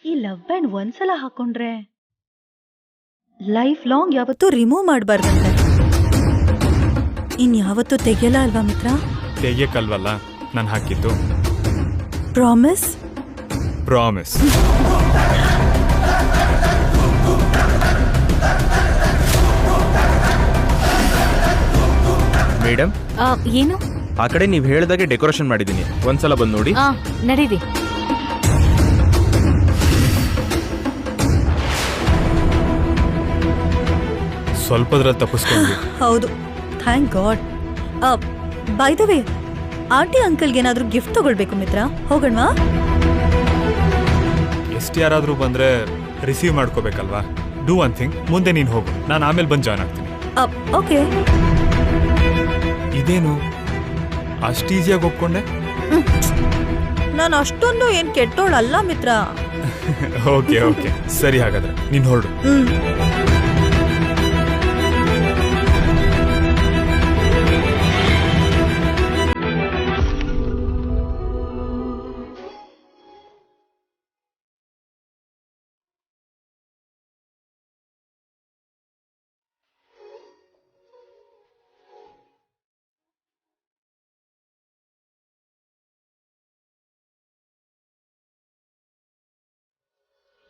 ಈ love band ಒಂದ್ಸಲ ಹಾಕೊಂಡ್ರೆ ಲೈಫ್ ಲಾಂಗ್ ಯಾವತ್ತೂ ರಿಮೂವ್ ಮಾಡಬಾರ್ದಂತೆ. ಇನ್ಯಾವತ್ತೂ ತೆಗೆಯಲ್ಲ ಅಲ್ವಾ ಮಿತ್ರ? ತೆಗಿಯಕ್ಕಲ್ವಲ್ಲ ನಾನು ಹಾಕಿದ್ದು. ಪ್ರಾಮಿಸ್? ಪ್ರಾಮಿಸ್. ಮೇಡಮ್, ಏನು? ಆ ಕಡೆ ನೀವು ಹೇಳಿದಾಗೆ ಡೆಕೋರೇಷನ್ ಮಾಡಿದ್ದೀನಿ, ಒಂದ್ಸಲ ಬಂದು ನೋಡಿ. ನಡೀರಿ. ಸ್ವಲ್ಪದ್ರಲ್ಲಿ ತಪ್ಪಿಸ್ಕೊಂಡ್ವಿ. ಹೌದು, thank God. By the way, aunty ಅಂಕಲ್ಗೆ ಏನಾದ್ರೂ ಗಿಫ್ಟ್ ತಗೊಳ್ಬೇಕು ಮಿತ್ರ, ಹೋಗೋಣವಾ? ಎಷ್ಟು ಯಾರಾದ್ರೂ ಬಂದ್ರೆ ರಿಸೀವ್ ಮಾಡ್ಕೋಬೇಕಲ್ವಾ? ಡೂ ಒನ್ ಥಿಂಗ್, ಮುಂದೆ ನೀನು ಹೋಗು, ನಾನು ಆಮೇಲೆ ಬಂದು ಜಾಯ್ನ್ ಆಗ್ತೀನಿ. ಓಕೆ. ಇದೇನು ಅಷ್ಟು ಈಸಿಯಾಗಿ ಒಪ್ಕೊಂಡೆ? ನಾನು ಅಷ್ಟೊಂದು ಏನ್ ಕೆಟ್ಟೋಳಲ್ಲ ಮಿತ್ರ. ಓಕೆ ಓಕೆ, ಸರಿ, ಹಾಗಾದ್ರೆ ನೀನು ಹೊರಡು.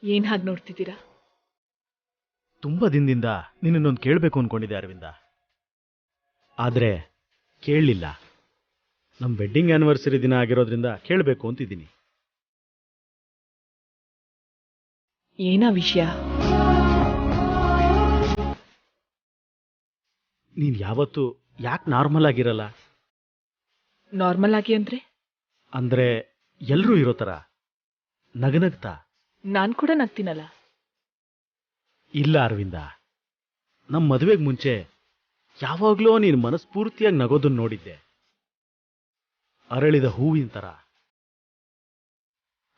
ಏನ್ ಹಾಗೆ ನೋಡ್ತಿದ್ದೀರಾ? ತುಂಬ ದಿನದಿಂದ ನಿನ್ನನ್ನೊಂದು ಕೇಳಬೇಕು ಅನ್ಕೊಂಡಿದ್ದೆ ಅರವಿಂದ, ಆದರೆ ಕೇಳಲಿಲ್ಲ. ನಮ್ಮ ವೆಡ್ಡಿಂಗ್ ಆ್ಯನಿವರ್ಸರಿ ದಿನ ಆಗಿರೋದ್ರಿಂದ ಕೇಳಬೇಕು ಅಂತಿದ್ದೀನಿ. ಏನಾ ವಿಷಯ? ನೀನು ಯಾವತ್ತೂ ಯಾಕೆ ನಾರ್ಮಲ್ ಆಗಿರಲ್ಲ? ನಾರ್ಮಲ್ ಆಗಿ ಅಂದರೆ ಎಲ್ಲರೂ ಇರೋ ಥರ ನಗನಗ್ತಾ. ನಾನ್ ಕೂಡ ನಗ್ತೀನಲ್ಲ. ಇಲ್ಲ ಅರವಿಂದ, ನಮ್ಮ ಮದುವೆಗೆ ಮುಂಚೆ ಯಾವಾಗಲೂ ನೀನು ಮನಸ್ಫೂರ್ತಿಯಾಗಿ ನಗೋದನ್ನು ನೋಡಿದ್ದೆ, ಅರಳಿದ ಹೂವಿನ ಥರ.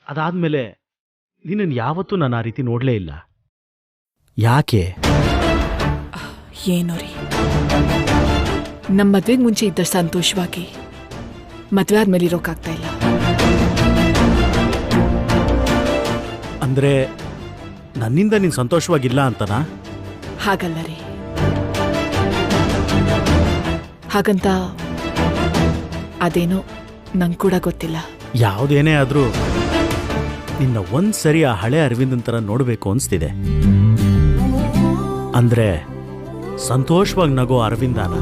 ಅದಾದ್ಮೇಲೆ ನಿನ್ನನ್ನು ಯಾವತ್ತೂ ನಾನು ಆ ರೀತಿ ನೋಡಲೇ ಇಲ್ಲ. ಯಾಕೆ? ಏನೋ ರೀ, ನಮ್ಮ ಮದ್ವೆಗೆ ಮುಂಚೆ ಇದ್ದ ಸಂತೋಷವಾಗಿ ಮದ್ವೆ ಆದ್ಮೇಲೆ ಇರೋಕ್ಕಾಗ್ತಾ ಇಲ್ಲ. ಅಂದರೆ ನನ್ನಿಂದ ನೀನು ಸಂತೋಷವಾಗಿಲ್ಲ ಅಂತನಾ? ಹಾಗಲ್ಲ ರೀ, ಹಾಗಂತ ಅದೇನೋ ನಂಗೆ ಕೂಡ ಗೊತ್ತಿಲ್ಲ. ಯಾವುದೇನೇ ಆದರೂ ನಿನ್ನ ಒಂದ್ಸರಿ ಆ ಹಳೆ ಅರವಿಂದನ್ ಥರ ನೋಡಬೇಕು ಅನಿಸ್ತಿದೆ. ಅಂದರೆ ಸಂತೋಷವಾಗಿ ನಗೋ ಅರವಿಂದನ.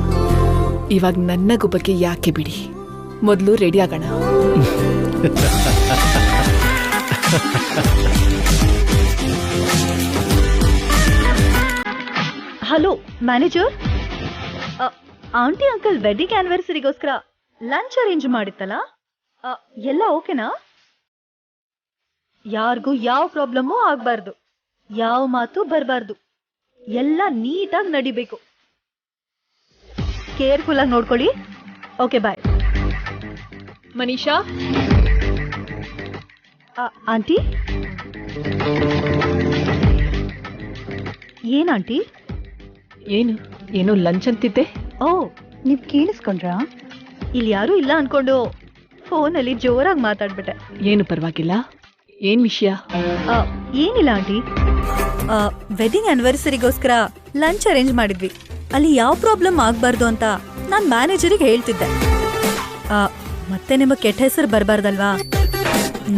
ಇವಾಗ ನನ್ನ ಬಗ್ಗೆ ಯಾಕೆ ಬಿಡಿ, ಮೊದಲು ರೆಡಿ ಆಗೋಣ. Hello manager, aunty uncle wedding ಆನಿವರ್ಸರಿಗೋಸ್ಕರ ಲಂಚ್ ಅರೇಂಜ್ ಮಾಡಿತ್ತಲ್ಲ, ಎಲ್ಲ ಓಕೆನಾ? ಯಾರಿಗೂ ಯಾವ ಪ್ರಾಬ್ಲಮ್ಮೂ ಆಗ್ಬಾರ್ದು, ಯಾವ ಮಾತು ಬರಬಾರ್ದು, ಎಲ್ಲ ನೀಟಾಗಿ ನಡಿಬೇಕು. ಕೇರ್ಫುಲ್ ಆಗಿ ನೋಡ್ಕೊಳ್ಳಿ. ಓಕೆ, ಬಾಯ್. ಮನೀಷಾ. ಆಂಟಿ? ಏನ್ ಆಂಟಿ? ಏನು ಲಂಚ್ ಅಂತಿದ್ದೆ? ಓ, ನೀವ್ ಕೇಳಿಸ್ಕೊಂಡ್ರಾ? ಇಲ್ಲಿ ಯಾರೂ ಇಲ್ಲ ಅನ್ಕೊಂಡು ಫೋನಲ್ಲಿ ಜೋರಾಗಿ ಮಾತಾಡ್ಬಿಟ್ಟೆ. ಏನು ಪರವಾಗಿಲ್ಲ. ಏನ್ ವಿಷಯ? ಏನಿಲ್ಲ ಆಂಟಿ, ವೆಡ್ಡಿಂಗ್ ಆನಿವರ್ಸರಿಗೋಸ್ಕರ ಲಂಚ್ ಅರೇಂಜ್ ಮಾಡಿದ್ವಿ. ಅಲ್ಲಿ ಯಾವ ಪ್ರಾಬ್ಲಮ್ ಆಗ್ಬಾರ್ದು ಅಂತ ನಾನ್ ಮ್ಯಾನೇಜರಿಗೆ ಹೇಳ್ತಿದ್ದೆ. ಮತ್ತೆ ನಿಮಗ್ ಕೆಟ್ಟ ಹೆಸರು ಬರಬಾರ್ದಲ್ವಾ,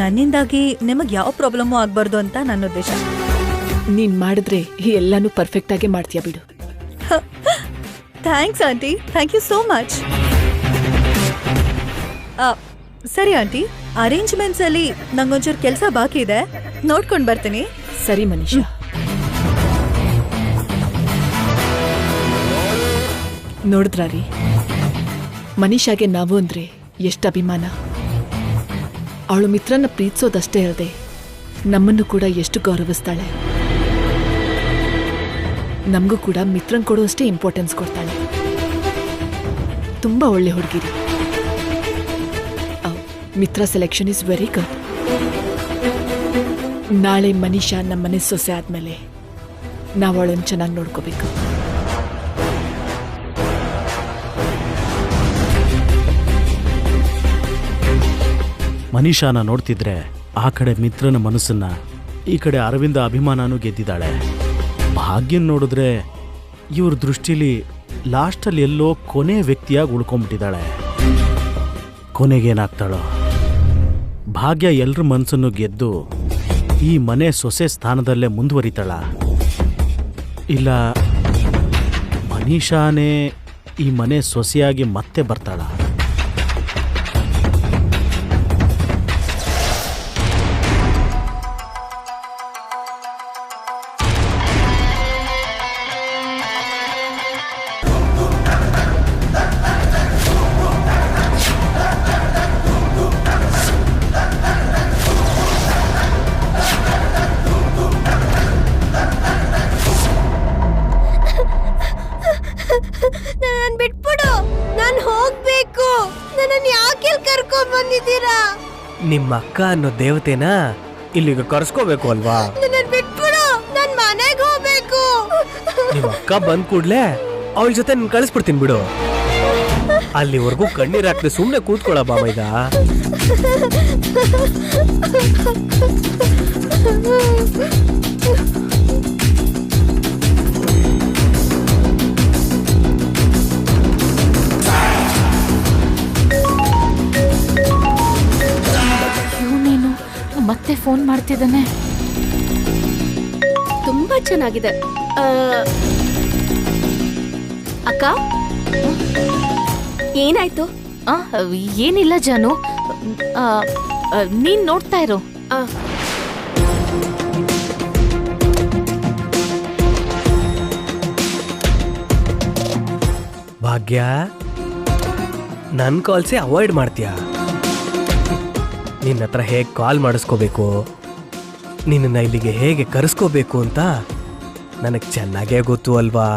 ನನ್ನಿಂದಾಗಿ ನಿಮಗ್ ಯಾವ ಪ್ರಾಬ್ಲಮ್ಮು ಆಗ್ಬಾರ್ದು ಅಂತ ನನ್ನ ಉದ್ದೇಶ. ನೀನ್ ಮಾಡಿದ್ರೆ ಎಲ್ಲಾನು ಪರ್ಫೆಕ್ಟ್ ಆಗಿ ಮಾಡ್ತೀಯ ಬಿಡು. Thanks aunty, thank you so much. ಸರಿ ಆಂಟಿ, ಅರೇಂಜ್ಮೆಂಟ್ಸ್ ಅಲ್ಲಿ ನಂಗೊಂಚೂರು ಕೆಲಸ ಬಾಕಿ ಇದೆ, ನೋಡ್ಕೊಂಡು ಬರ್ತೀನಿ. ಸರಿ ಮನೀಷಾ. ನೋಡಿದ್ರಿ, ಮನೀಷಾಗೆ ನಾವು ಅಂದ್ರೆ ಎಷ್ಟು ಅಭಿಮಾನ. ಅವಳು ಮಿತ್ರನ ಪ್ರೀತಿಸೋದಷ್ಟೇ ಅಲ್ಲದೆ ನಮ್ಮನ್ನು ಕೂಡ ಎಷ್ಟು ಗೌರವಿಸ್ತಾಳೆ. ನಮಗೂ ಕೂಡ ಮಿತ್ರನ್ ಕೊಡುವಷ್ಟೇ ಇಂಪಾರ್ಟೆನ್ಸ್ ಕೊಡ್ತಾಳೆ. ತುಂಬಾ ಒಳ್ಳೆ ಹುಡುಗಿರಿ. ಮಿತ್ರ ಸೆಲೆಕ್ಷನ್ ಇಸ್ ವೆರಿ ಗುಡ್. ನಾಳೆ ಮನೀಷಾ ನಮ್ಮನೆ ಸೊಸೆ ಆದ್ಮೇಲೆ ನಾವು ಅವಳನ್ನು ಚೆನ್ನಾಗಿ ನೋಡ್ಕೋಬೇಕು. ಮನೀಷಾನ ನೋಡ್ತಿದ್ರೆ ಆ ಕಡೆ ಮಿತ್ರನ ಮನಸ್ಸನ್ನ ಈ ಕಡೆ ಅರವಿಂದ ಅಭಿಮಾನನೂ ಗೆದ್ದಿದ್ದಾಳೆ. ಭಾಗ್ಯನ್ ನೋಡಿದ್ರೆ ಇವ್ರ ದೃಷ್ಟಿಲಿ ಲಾಸ್ಟಲ್ಲಿ ಎಲ್ಲೋ ಕೊನೆ ವ್ಯಕ್ತಿಯಾಗಿ ಉಳ್ಕೊಂಬಿಟ್ಟಿದ್ದಾಳೆ. ಕೊನೆಗೇನಾಗ್ತಾಳೋ? ಭಾಗ್ಯ ಎಲ್ರ ಮನಸ್ಸನ್ನು ಗೆದ್ದು ಈ ಮನೆ ಸೊಸೆ ಸ್ಥಾನದಲ್ಲೇ ಮುಂದುವರಿತಾಳ, ಇಲ್ಲ ಮನೀಷಾನೇ ಈ ಮನೆ ಸೊಸೆಯಾಗಿ ಮತ್ತೆ ಬರ್ತಾಳ? ನನ್ನನ್ನು ಬಿಟ್ಬಿಡು, ನಾನು ಹೋಗ್ಬೇಕು. ನನ್ನನ್ನು ಯಾಕೆ ಕರ್ಕೊಂಡ್ ಬಂದಿದ್ದೀರಾ? ನಿಮ್ಮ ಅಕ್ಕ ಅನ್ನೋ ದೇವತೆನ ಇಲ್ಲಿಗೆ ಕರ್ಸ್ಕೋಬೇಕು ಅಲ್ವಾ? ನನ್ನನ್ನು ಬಿಟ್ಬಿಡು, ನಾನು ಮನೆಗೆ ಹೋಗ್ಬೇಕು. ನಿಮ್ಮ ಅಕ್ಕ ಬಂದ್ ಕೂಡ್ಲೆ ಅವಳ ಜೊತೆ ನಿನ್ ಕಳಿಸ್ಬಿಡ್ತೀನಿ ಬಿಡು. ಅಲ್ಲಿವರೆಗೂ ಕಣ್ಣೀರ್ ಹಾಕ್ದೆ ಸುಮ್ನೆ ಕೂತ್ಕೊಳ್ಳ ಬಾಮೈದ. ಇವನೇನು ಮತ್ತೆ ಫೋನ್ ಮಾಡ್ತಿದ್ದಾನೆ? ತುಂಬಾ ಚೆನ್ನಾಗಿದೆ. ಅಕ್ಕ, ಏನಾಯ್ತು? ಏನಿಲ್ಲ ಜಾನು, ನೀನ್ ನೋಡ್ತಾ ಇರೋ. ಭಾಗ್ಯ, ನನ್ ಕಾಲ್ಸೇ ಅವಾಯ್ಡ್ ಮಾಡ್ತೀಯ? ನಿನ್ನ ಹತ್ರ ಹೇಗೆ ಕಾಲ್ ಮಾಡಿಸ್ಕೋಬೇಕು, ನಿನ್ನ ಇಲ್ಲಿಗೆ ಹೇಗೆ ಕರೆಸ್ಕೋಬೇಕು ಅಂತ ನನಗೆ ಚೆನ್ನಾಗೇ ಗೊತ್ತು ಅಲ್ವಾ?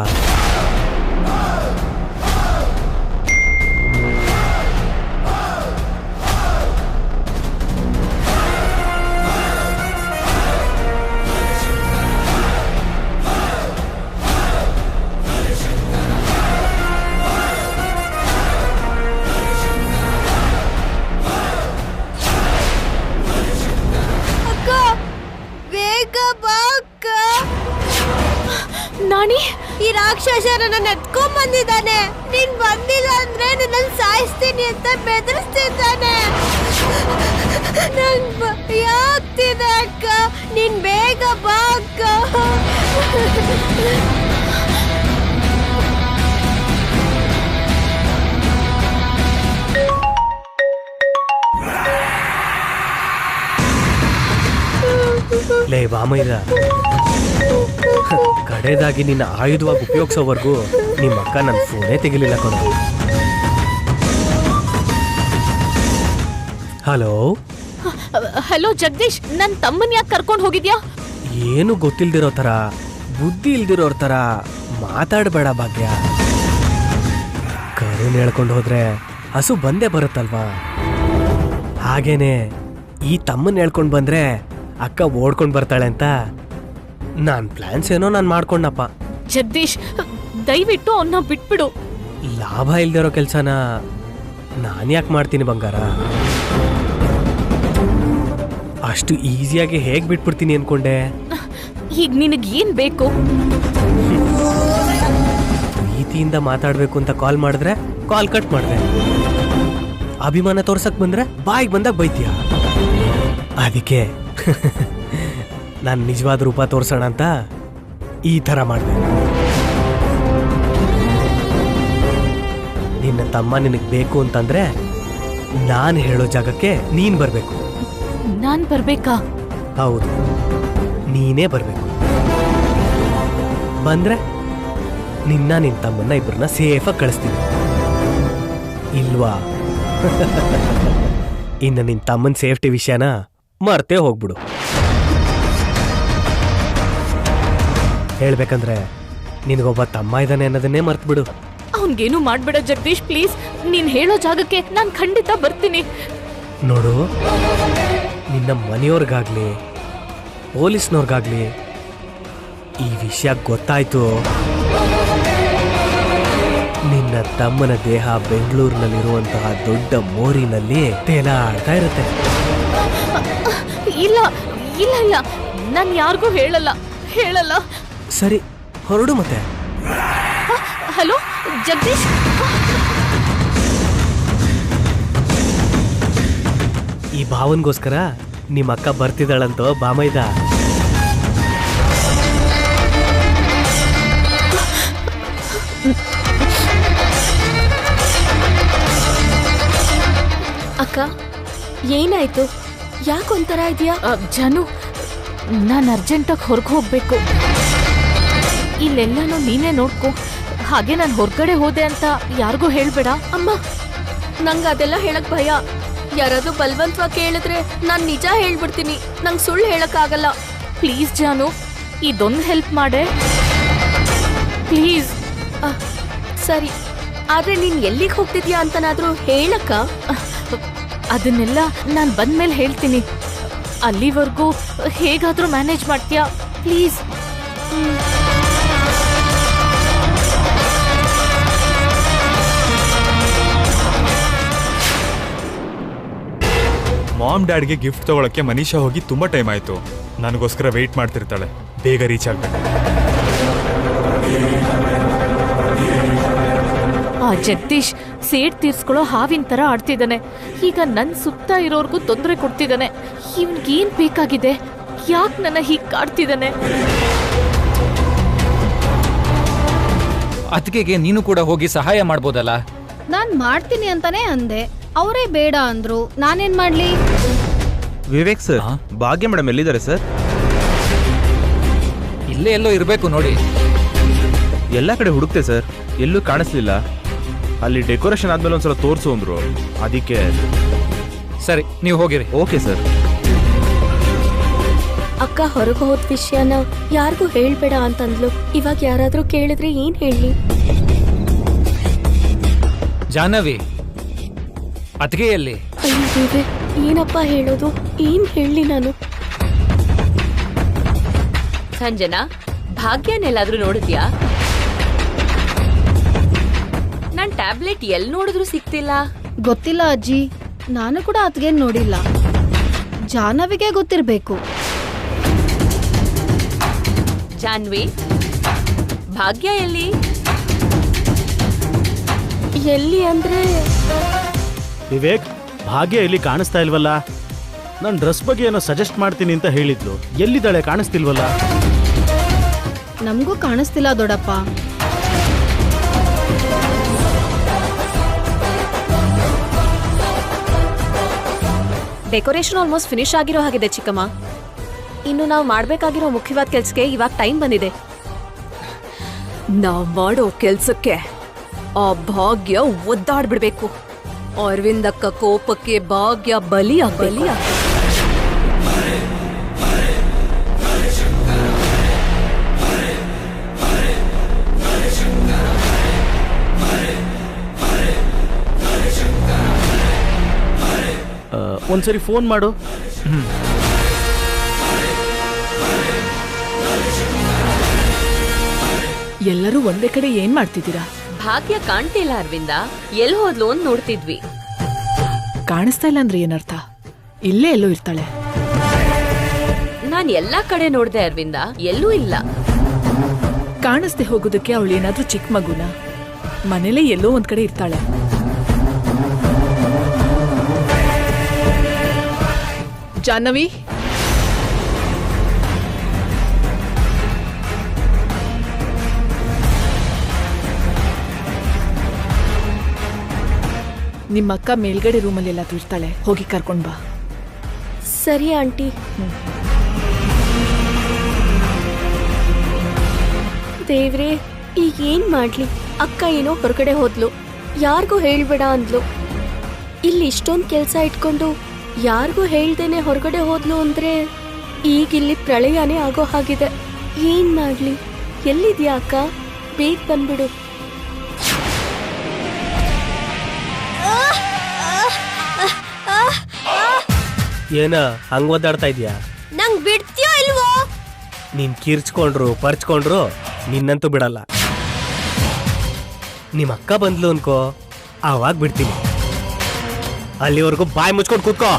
ನಾಣಿ, ಈ ರಾಕ್ಷಸ ನನ್ನ ಎತ್ಕೊಂಡ್ ಬಂದಿದ್ದಾನೆ. ನೀನ್ ಬಂದಿಲ್ಲ ಅಂದ್ರೆ ನನ್ನ ಸಾಯಿಸ್ತೀನಿ ಅಂತ ಬೆದರಿಸ್ತಿದ್ದಾನೆ. ನಂಗ್ ಭಯ ಆಗ್ತಿದೆ ಅಕ್ಕ, ನೀನ್ ಬೇಗ ಬಾ ಅಕ್ಕ. ಲೇ ಬಾಮೈದ, ಕಡೆದಾಗಿ ನಿನ್ನ ಆಯುಧವಾಗಿ ಉಪಯೋಗಿಸೋವರೆಗೂ ನಿಮ್ಮ ಅಕ್ಕ ನನ್ನ ಫೋನೇ ತೆಗಿಲಿಲ್ಲ ಕಣ. ಹಲೋ ಹಲೋ ಜಗದೀಶ್, ನನ್ ತಮ್ಮನ್ ಯಾಕೆ ಕರ್ಕೊಂಡು ಹೋಗಿದ್ಯಾ? ಏನು ಗೊತ್ತಿಲ್ದಿರೋ ತರ, ಬುದ್ಧಿ ಇಲ್ದಿರೋರ್ ತರ ಮಾತಾಡಬೇಡ ಭಾಗ್ಯ. ಕರುಣ್ ಹೇಳ್ಕೊಂಡು ಹೋದ್ರೆ ಹಸು ಬಂದೇ ಬರುತ್ತಲ್ವಾ? ಹಾಗೇನೆ ಈ ತಮ್ಮನ್ ಹೇಳ್ಕೊಂಡು ಬಂದ್ರೆ ಅಕ್ಕ ಓಡ್ಕೊಂಡು ಬರ್ತಾಳೆ ಅಂತ ನಾನ್ ಪ್ಲಾನ್ಸ್ ಏನೋ ನಾನು ಮಾಡ್ಕೊಂಡಪ್ಪ. ಜಗದೀಶ್, ದಯವಿಟ್ಟು ಅವನ್ನ ಬಿಟ್ಬಿಡು. ಲಾಭ ಇಲ್ದಿರೋ ಕೆಲ್ಸನ ನಾನು ಯಾಕೆ ಮಾಡ್ತೀನಿ ಬಂಗಾರ? ಅಷ್ಟು ಈಸಿಯಾಗಿ ಹೇಗೆ ಬಿಟ್ಬಿಡ್ತೀನಿ ಅನ್ಕೊಂಡೆ? ಈಗ ನಿನಗ್ ಏನ್ ಬೇಕು? ಪ್ರೀತಿಯಿಂದ ಮಾತಾಡ್ಬೇಕು ಅಂತ ಕಾಲ್ ಮಾಡಿದ್ರೆ ಕಾಲ್ ಕಟ್ ಮಾಡಿದೆ. ಅಭಿಮಾನ ತೋರ್ಸಕ್ ಬಂದ್ರೆ ಬಾಯಿಗೆ ಬಂದಾಗ ಬೈತೀಯ. ಅದಕ್ಕೆ ನಾನು ನಿಜವಾದ ರೂಪ ತೋರ್ಸೋಣ ಅಂತ ಈ ತರ ಮಾಡಿದೆ. ನಿನ್ನ ತಮ್ಮ ನಿನಗೆ ಬೇಕು ಅಂತಂದ್ರೆ ನಾನು ಹೇಳೋ ಜಾಗಕ್ಕೆ ನೀನ್ ಬರ್ಬೇಕು. ನಾನ್ ಬರ್ಬೇಕಾ? ಹೌದು, ನೀನೇ ಬರ್ಬೇಕು. ಬಂದ್ರೆ ನಿನ್ನ ತಮ್ಮನ್ನ ಇಬ್ಬರನ್ನ ಸೇಫಾಗಿ ಕಳಿಸ್ತೀನಿ. ಇಲ್ವಾ ಇನ್ನು ನಿನ್ನ ತಮ್ಮನ ಸೇಫ್ಟಿ ವಿಷಯನ ಮರ್ತೇ ಹೋಗ್ಬಿಡು. ಹೇಳ್ಬೇಕಂದ್ರೆ ನಿನಗೊಬ್ಬ ತಮ್ಮ ಇದ್ದಾನೆ ಅನ್ನೋದನ್ನೇ ಮರ್ತ್ಬಿಡು. ಅವನ್ಗೇನು ಮಾಡ್ಬೇಡ ಜಗದೀಶ್, ಪ್ಲೀಸ್. ನೀನ್ ಹೇಳೋ ಜಾಗಕ್ಕೆ ನಾನ್ ಖಂಡಿತ ಬರ್ತೀನಿ. ನೋಡು, ನಿನ್ನ ಮನೆಯವ್ರಿಗಾಗ್ಲಿ ಪೊಲೀಸ್ನವ್ರಿಗಾಗ್ಲಿ ಈ ವಿಷಯ ಗೊತ್ತಾಯ್ತು, ನಿನ್ನ ತಮ್ಮನ ದೇಹ ಬೆಂಗಳೂರಿನಲ್ಲಿರುವಂತಹ ದೊಡ್ಡ ಮೋರಿನಲ್ಲಿ ತೇಲಾಡ್ತಾ ಇರುತ್ತೆ. ಇಲ್ಲ ಇಲ್ಲ ಇಲ್ಲ, ನಾನು ಯಾರಿಗೂ ಹೇಳಲ್ಲ ಹೇಳಲ್ಲ. ಸರಿ ಹೊರಡು ಮತ್ತೆ. ಹಲೋ ಜಗದೀಶ್. ಈ ಭಾವನ್ಗೋಸ್ಕರ ನಿಮ್ಮ ಅಕ್ಕ ಬರ್ತಿದ್ದಾಳಂತೋ ಬಾಮೈದ. ಅಕ್ಕ ಏನಾಯ್ತು? ಯಾಕೊಂಥರ ಇದೆಯಾ? ಜಾನು, ನಾನು ಅರ್ಜೆಂಟಾಗಿ ಹೊರಗೆ ಹೋಗ್ಬೇಕು. ಇಲ್ಲೆಲ್ಲಾನು ನೀನೇ ನೋಡ್ಕೊ. ಹಾಗೆ ನಾನು ಹೊರಗಡೆ ಹೋದೆ ಅಂತ ಯಾರಿಗೂ ಹೇಳ್ಬೇಡ. ಅಮ್ಮ, ನಂಗೆ ಅದೆಲ್ಲ ಹೇಳಕ್ ಭಯ. ಯಾರಾದ್ರೂ ಬಲವಂತವಾಗಿ ಕೇಳಿದ್ರೆ ನಾನು ನಿಜ ಹೇಳ್ಬಿಡ್ತೀನಿ. ನಂಗೆ ಸುಳ್ಳು ಹೇಳಕ್ಕಾಗಲ್ಲ. ಪ್ಲೀಸ್ ಜಾನು, ಇದೊಂದು ಹೆಲ್ಪ್ ಮಾಡೆ ಪ್ಲೀಸ್. ಸರಿ, ಆದ್ರೆ ನೀನ್ ಎಲ್ಲಿಗೆ ಹೋಗ್ತಿದ್ಯಾ ಅಂತನಾದ್ರೂ ಹೇಳಕ್ಕ. ಅದನ್ನೆಲ್ಲ ನಾನು ಬಂದ್ಮೇಲೆ ಹೇಳ್ತೀನಿ. ಅಲ್ಲಿವರೆಗೂ ಹೇಗಾದ್ರೂ ಮ್ಯಾನೇಜ್ ಮಾಡ್ತೀಯಾ ಪ್ಲೀಸ್? ಮಾಮ್ ಡ್ಯಾಡ್ಗೆ ಗಿಫ್ಟ್ ತಗೊಳಕ್ಕೆ ಮನೀಷಾ ಹೋಗಿ ತುಂಬಾ ಟೈಮ್ ಆಯ್ತು. ನನಗೋಸ್ಕರ ವೆಯ್ಟ್ ಮಾಡ್ತಿರ್ತಾಳೆ. ಬೇಗ ರೀಚ್ ಆಗ್ಬೇಕು. ಆ ಜಗದೀಶ್ ಸೇಡ್ ತೀರ್ಸ್ಕೊಳ್ಳೋ ಹಾವಿನ ತರ ಆಡ್ತಿದ್ದಾನೆ. ಈಗ ನನ್ ಸುತ್ತ ಇರೋರ್ಗೂ ತೊಂದರೆ ಕೊಡ್ತಿದ್ದಾನೆ. ಇವನ್ಗೇನ್ ಬೇಕಾಗಿದೆ? ಯಾಕೆ ನನ್ನ ಹೀಗ್ ಕಾಡ್ತಿದ್ದಾನೆ? ಅತ್ತಿಗೆಗೆ ನೀನು ಕೂಡ ಹೋಗಿ ಸಹಾಯ ಮಾಡ್ಬೋದಲ್ಲ? ನಾನ್ ಮಾಡ್ತೀನಿ ಅಂತಾನೆ ಅಂದೆ, ಅವರೇ ಬೇಡ ಅಂದ್ರು. ನಾನೇನ್ ಮಾಡ್ಲಿ? ವಿವೇಕ್ ಸರ್, ಭಾಗ್ಯ ಮೇಡಮ್ ಎಲ್ಲಿದ್ದಾರೆ ಸರ್? ಇಲ್ಲೇ ಎಲ್ಲೋ ಇರಬೇಕು ನೋಡಿ. ಎಲ್ಲ ಕಡೆ ಹುಡುಕ್ತೆ ಸರ್, ಎಲ್ಲೂ ಕಾಣಿಸ್ಲಿಲ್ಲ. ಅಲ್ಲಿ ಡೆಕೋರೇಷನ್ ಆದ್ಮೇಲೆ ಒಂದ್ಸಲ ತೋರಿಸು ಅಂದ್ರು, ಅದಕ್ಕೆ. ಸರಿ, ನೀವು ಹೋಗಿರಿ. Okay sir. ಅಕ್ಕ ಹೊರಗೆ ಹೋದ ವಿಷಯನ ಯಾರಿಗೂ ಹೇಳ್ಬೇಡ ಅಂತಂದ್ಲು. ಇವಾಗ ಯಾರಾದ್ರೂ ಕೇಳಿದ್ರೆ ಏನ್ ಹೇಳಿ? ಜಾಹ್ನವಿ, ಅತ್ತಿಗೆಯಲ್ಲಿ? ಅಯ್ಯೋ ದೇವ್ರೆ, ಏನಪ್ಪ ಹೇಳೋದು? ಏನ್ ಹೇಳಿ ನಾನು? ಸಂಜನಾ, ಭಾಗ್ಯನೆಲ್ಲಾದ್ರೂ ನೋಡಿದ್ಯಾ? ನನ್ ಟ್ಯಾಬ್ಲೆಟ್ ಎಲ್ಲಿ ನೋಡಿದ್ರು ಸಿಕ್ತಿಲ್ಲ. ಗೊತ್ತಿಲ್ಲ ಅಜ್ಜಿ, ನಾನು ಕೂಡ ಅತ್ಗೇನ್ ನೋಡಿಲ್ಲ. ಜಾಹ್ನವಿಗೆ ಗೊತ್ತಿರ್ಬೇಕು. ಜಾನ್ವಿ, ಭಾಗ್ಯ ಎಲ್ಲಿ? ಎಲ್ಲಿ ಅಂದ್ರೆ? ವಿವೇಕ್, ಭಾಗ್ಯ ಇಲ್ಲಿ ಕಾಣಿಸ್ತಾ ಇಲ್ವಲ್ಲ? ನನ್ನ ಡ್ರೆಸ್ ಬಗ್ಗೆ ಏನೋ ಸಜೆಸ್ಟ್ ಮಾಡ್ತೀನಿ ಅಂತ ಹೇಳಿದ್ಲು. ಎಲ್ಲಿದ್ದಾಳೆ? ಕಾಣಿಸ್ತಿಲ್ವಲ್ಲ? ನಮಗೂ ಕಾಣಿಸ್ತಿಲ್ಲ ದೊಡ್ಡಪ್ಪ. ಡೆಕೋರೇಷನ್ ಆಲ್ಮೋಸ್ಟ್ ಫಿನಿಶ್ ಆಗಿರೋ ಹಾಗಿದೆ ಚಿಕ್ಕಮ್ಮ. ಇನ್ನು ನಾವು ಮಾಡ್ಬೇಕಾಗಿರೋ ಮುಖ್ಯವಾದ ಕೆಲ್ಸಕ್ಕೆ ಇವಾಗ ಟೈಮ್ ಬಂದಿದೆ. ನಾವ್ ಮಾಡೋ ಕೆಲ್ಸಕ್ಕೆ ಆ ಭಾಗ್ಯ ಒದ್ದಾಡ್ಬಿಡ್ಬೇಕು. ಅರವಿಂದಕ್ಕ ಕೋಪಕ್ಕೆ ಭಾಗ್ಯ ಬಲಿಯ. ಒಂದ್ಸರಿ ಫೋನ್ ಮಾಡು. ಎಲ್ಲರೂ ಒಂದೇ ಕಡೆ ಏನ್ ಮಾಡ್ತಿದ್ದೀರಾ? ಭಾಗ್ಯ ಕಾಣ್ತಿಲ್ಲ ಅರವಿಂದ. ಎಲ್ಲಿ ಹೋದ್ಲು ಅಂತ ನೋಡ್ತಿದ್ವಿ. ಕಾಣಿಸ್ತಾ ಇಲ್ಲ ಅಂದ್ರೆ ಏನರ್ಥ? ಇಲ್ಲೇ ಎಲ್ಲೋ ಇರ್ತಾಳೆ. ನಾನ್ ಎಲ್ಲಾ ಕಡೆ ನೋಡ್ದೆ ಅರವಿಂದ, ಎಲ್ಲೂ ಇಲ್ಲ. ಕಾಣಿಸ್ದೆ ಹೋಗೋದಕ್ಕೆ ಅವಳು ಏನಾದ್ರೂ ಚಿಕ್ಕ ಮಗುನ? ಮನೇಲೆ ಎಲ್ಲೋ ಒಂದ್ ಕಡೆ ಇರ್ತಾಳೆ. ಜಾಹ್ನವಿ, ನಿಮ್ಮ ಅಕ್ಕ ಮೇಲ್ಗಡೆ ರೂಮಲ್ಲಿ ಎಲ್ಲಾದ್ರೂ ಇರ್ತಾಳೆ, ಹೋಗಿ ಕರ್ಕೊಂಡ್ ಬಾ. ಸರಿ ಆಂಟಿ. ದೇವ್ರೆ, ಈಗ ಏನ್ ಮಾಡ್ಲಿ? ಅಕ್ಕ ಏನೋ ಹೊರಗಡೆ ಹೋದ್ಲು, ಯಾರಿಗೂ ಹೇಳ್ಬೇಡ ಅಂದ್ಲು. ಇಲ್ಲಿ ಇಷ್ಟೊಂದು ಕೆಲಸ ಇಟ್ಕೊಂಡು ಯಾರಿಗೂ ಹೇಳ್ದೇನೆ ಹೊರಗಡೆ ಹೋದ್ಲು ಅಂದ್ರೆ ಈಗಿಲ್ಲಿ ಪ್ರಳಯನೇ ಆಗೋ ಹಾಗಿದೆ. ಏನ್ ಮಾಡ್ಲಿ? ಎಲ್ಲಿದ್ಯಾ ಅಕ್ಕ? ಬೇಗ ಬಂದ್ಬಿಡು. ಏನ ಹಂಗ ಒದ್ದಾಡ್ತಾ ಇದೀಯಾ? ನಂಗ್ ಬಿಡ್ತೀಯೋ ಇಲ್ವೋ? ನೀನ್ ಕಿರ್ಚ್ಕೊಂಡ್ರು ಪರ್ಚ್ಕೊಂಡ್ರು ನಿನ್ನಂತೂ ಬಿಡಲ್ಲ. ನಿಮ್ಮ ಅಕ್ಕ ಬಂದ್ಲು ಅನ್ಕೋ, ಆವಾಗ ಬಿಡ್ತೀನಿ. ಅಲ್ಲಿವರೆಗೂ ಬಾಯಿ ಮುಚ್ಕೊಂಡು ಕೂತ್ಕೋ.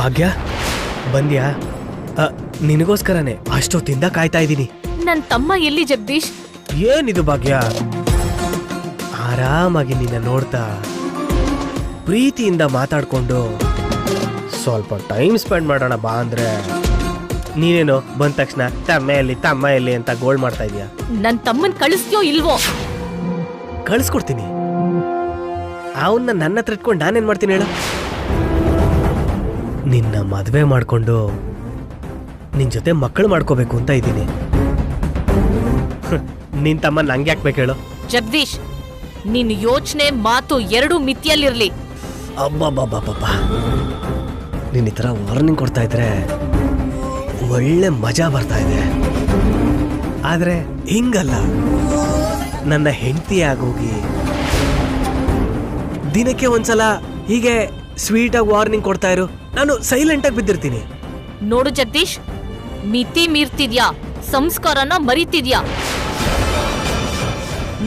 ಭಾಗ್ಯ ಬಂದ್ಯಾ? ನಿನಗೋಸ್ಕರನೇ ಅಷ್ಟೊತ್ತಿಂದ ಕಾಯ್ತಾ ಇದ್ದೀನಿ. ನನ್ ತಮ್ಮ ಎಲ್ಲಿ ಜಗದೀಶ್? ಏನಿದು ಭಾಗ್ಯ, ಆರಾಮಾಗಿ ನಿನ್ನ ನೋಡ್ತಾ ಪ್ರೀತಿಯಿಂದ ಮಾತಾಡ್ಕೊಂಡು ಸ್ವಲ್ಪ ಟೈಮ್ ಸ್ಪೆಂಡ್ ಮಾಡೋಣ ಬಾ ಅಂದ್ರೆ ನೀನೇನು ಬಂದ ತಕ್ಷಣ ತಮ್ಮ ಎಲ್ಲಿ ಅಂತ ಗೋಳ್ ಮಾಡ್ತಾ ಇದೀಯ. ನನ್ ತಮ್ಮನ್ ಕಳಿಸ್ತೀಯೋ ಇಲ್ವೋ? ಕಳಿಸ್ಕೊಡ್ತೀನಿ. ಅವನ್ನ ನನ್ನ ಹತ್ರ ಇಟ್ಕೊಂಡು ನಾನೇನ್ ಮಾಡ್ತೀನಿ ಹೇಳು? ನಿನ್ನ ಮದ್ವೆ ಮಾಡ್ಕೊಂಡು ನಿನ್ ಜೊತೆ ಮಕ್ಕಳು ಮಾಡ್ಕೋಬೇಕು ಅಂತ ಇದ್ದೀನಿ. ನಿನ್ ತಮ್ಮ ನಂಗೆ ಯಾಕೆ ಹೇಳು? ಜಗದೀಶ್, ನಿನ್ ಯೋಚನೆ ಮಾತು ಎರಡೂ ಮಿತಿಯಲ್ಲಿರ್ಲಿ. ಅಬ್ಬಬ್ಬಬ್ಬಬ್ಬ, ನೀನ್ ಈ ತರ ವಾರ್ನಿಂಗ್ ಕೊಡ್ತಾ ಇದ್ರೆ ಒಳ್ಳೆ ಮಜಾ ಬರ್ತಾ ಇದೆ. ಆದ್ರೆ ಹಿಂಗಲ್ಲ, ನನ್ನ ಹೆಂಡತಿ ಆಗೋಗಿ ದಿನಕ್ಕೆ ಒಂದ್ಸಲ ಹೀಗೆ ಸ್ವೀಟ್ ಆಗಿ ವಾರ್ನಿಂಗ್ ಕೊಡ್ತಾ ಇರು, ನಾನು ಸೈಲೆಂಟ್ ಆಗಿ ಬಿದ್ದಿರ್ತೀನಿ. ನೋಡು ಜಗದೀಶ್, ಮಿತಿ ಮೀರ್ತಿದ್ಯಾ, ಸಂಸ್ಕಾರನ ಮರಿತಿದ್ಯಾ.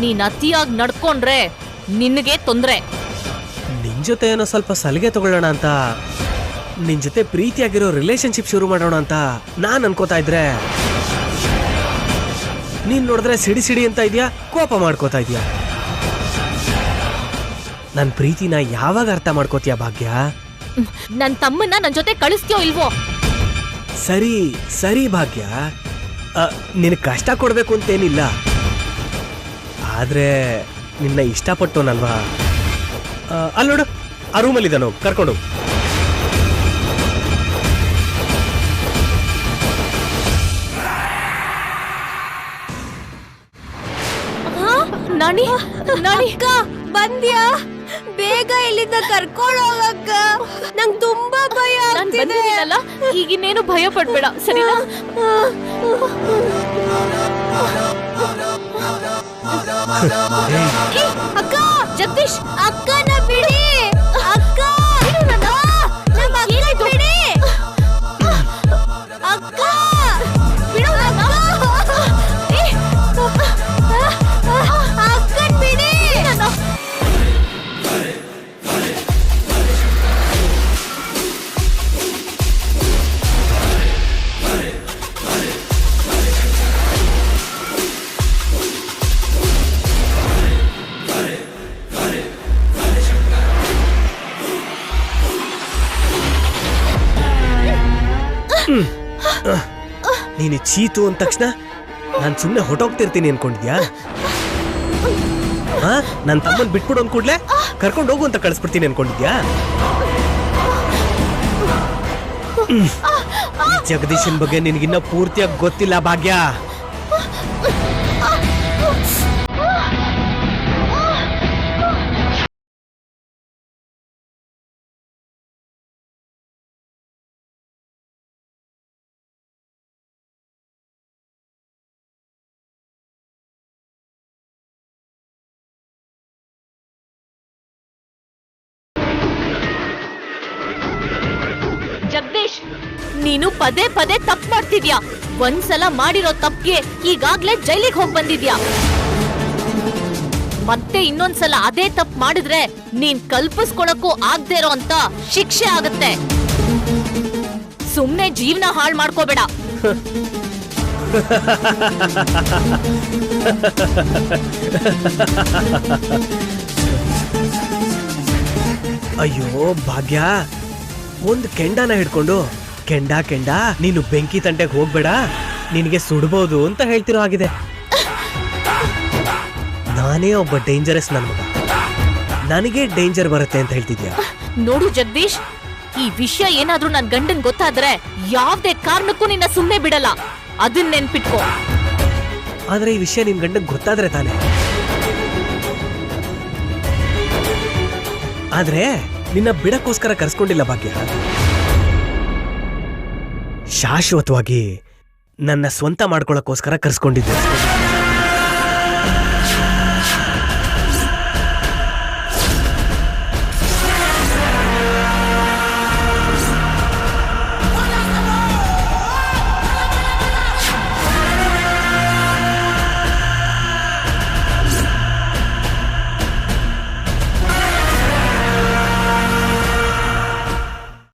ನೀನ್ ಅತಿಯಾಗಿ ನಡ್ಕೊಂಡ್ರೆ ನಿನಗೆ ತೊಂದ್ರೆ. ನಿನ್ ಜೊತೆ ಏನೋ ಸ್ವಲ್ಪ ಸಲಿಗೆ ತಗೊಳ್ಳೋಣ ಅಂತ, ನಿನ್ ಜೊತೆ ಪ್ರೀತಿಯಾಗಿರೋ ರಿಲೇಶನ್ಶಿಪ್ ಶುರು ಮಾಡೋಣ ಅಂತ ನಾನ್ ಅನ್ಕೋತಾ ಇದ್ರೆ ನೀನ್ ನೋಡಿದ್ರೆ ಸಿಡಿ ಸಿಡಿ ಅಂತ ಇದೆಯಾ, ಕೋಪ ಮಾಡ್ಕೋತಾ ಇದೆಯಾ? ನನ್ ಪ್ರೀತಿನ ಯಾವಾಗ ಅರ್ಥ ಮಾಡ್ಕೋತೀಯ ಭಾಗ್ಯ? ನನ್ ತಮ್ಮನ್ನ ನನ್ ಜೊತೆ ಕಳಿಸ್ತೀಯೋ ಇಲ್ವೋ? ಸರಿ ಸರಿ ಭಾಗ್ಯ, ನಿನಗೆ ಕಷ್ಟ ಕೊಡ್ಬೇಕು ಅಂತೇನಿಲ್ಲ. ಆದ್ರೆ ನಿನ್ನ ಇಷ್ಟಪಟ್ಟೋನಲ್ವಾ? ಅಲ್ಲಿ ನೋಡು, ಆ ರೂಮಲ್ಲಿದ್ದಾನೋ, ಕರ್ಕೊಂಡು. ನಾನಿ ನಾನಿ ಬಂದ್ಯಾ? ಬೇಗ ಇಲ್ಲಿಂದ ಕರ್ಕೊಳ್ಳೋಗಕ್ಕ, ನಂಗ್ ತುಂಬಾ ಭಯ ಆಗ್ತಿದೆ. ಈಗಿನ್ನೇನು ಭಯ ಪಡ್ಬೇಡ, ಸರಿನಾ? ಅಕ್ಕ, ಜಗದೀಶ್, ಅಕ್ಕನ ಬಿಡಿ. ಅಕ್ಕ, ಬಿಡಿ. ಅಕ್ಕ, ಬಿಡು. ಅಕ್ಕನ್ ಬಿಡಿ. ನೀನು ಚೀತು ಅಂದ ತಕ್ಷಣ ನಾನು ಸುಮ್ಮನೆ ಹೊಟ್ಟೋಗ್ತಿರ್ತೀನಿ ಅನ್ಕೊಂಡಿದ್ಯಾ? ನನ್ನ ತಮ್ಮನ್ ಬಿಟ್ಬಿಡು ಅಂದ್ಕೂಡ್ಲೆ ಕರ್ಕೊಂಡು ಹೋಗು ಅಂತ ಕಳಿಸ್ಬಿಡ್ತೀನಿ ಅನ್ಕೊಂಡಿದ್ಯಾ? ಜಗದೀಶನ್ ಬಗ್ಗೆ ನಿನಗಿನ್ನ ಪೂರ್ತಿಯಾಗಿ ಗೊತ್ತಿಲ್ಲ ಭಾಗ್ಯ. ಜಗದೀಶ್, ನೀನು ಪದೇ ಪದೇ ತಪ್ಪು ಮಾಡ್ತಿದ್ಯಾ. ಒಂದ್ಸಲ ಮಾಡಿರೋ ತಪ್ಪಿಗೆ ಈಗಾಗ್ಲೇ ಜೈಲಿಗೆ ಹೋಗಿ ಬಂದಿದ್ಯಾ. ಮತ್ತೆ ಇನ್ನೊಂದ್ಸಲ ಅದೇ ತಪ್ಪು ಮಾಡಿದ್ರೆ ನೀನ್ ಕಲ್ಪಿಸ್ಕೊಳಕ್ಕೂ ಆಗದೆ ಇರೋ ಅಂತ ಶಿಕ್ಷೆ ಆಗತ್ತೆ. ಸುಮ್ನೆ ಜೀವನ ಹಾಳು ಮಾಡ್ಕೋಬೇಡ. ಅಯ್ಯೋ ಭಾಗ್ಯ, ಒಂದು ಕೆಂಡನ ಹಿಡ್ಕೊಂಡು ಕೆಂಡ ಕೆಂಡ ನೀನು ಬೆಂಕಿ ತಂಟೆಗೆ ಹೋಗ್ಬೇಡ, ನಿನಗೆ ಸುಡ್ಬೋದು ಅಂತ ಹೇಳ್ತಿರೋ ಆಗಿದೆ. ನಾನೇ ಒಬ್ಬ ಡೇಂಜರಸ್ ನನ್ನ ಮಗ, ನನಗೆ ಡೇಂಜರ್ ಬರುತ್ತೆ ಅಂತ ಹೇಳ್ತಿದ್ಯಾ? ನೋಡು ಜಗದೀಶ್, ಈ ವಿಷಯ ಏನಾದ್ರೂ ನನ್ ಗಂಡನ್ ಗೊತ್ತಾದ್ರೆ ಯಾವ್ದೇ ಕಾರಣಕ್ಕೂ ನಿನ್ನ ಸುಮ್ನೆ ಬಿಡಲ್ಲ, ಅದನ್ನ ನೆನ್ಪಿಟ್ಕೋ. ಆದ್ರೆ ಈ ವಿಷಯ ನಿನ್ ಗಂಡನ್ ಗೊತ್ತಾದ್ರೆ ತಾನೆ. ಆದ್ರೆ ನಿನ್ನ ಬಿಡಕ್ಕೋಸ್ಕರ ಕರ್ಸ್ಕೊಂಡಿಲ್ಲ ಭಾಗ್ಯ, ಶಾಶ್ವತವಾಗಿ ನನ್ನ ಸ್ವಂತ ಮಾಡ್ಕೊಳಕ್ಕೋಸ್ಕರ ಕರ್ಸ್ಕೊಂಡಿದ್ದೆ.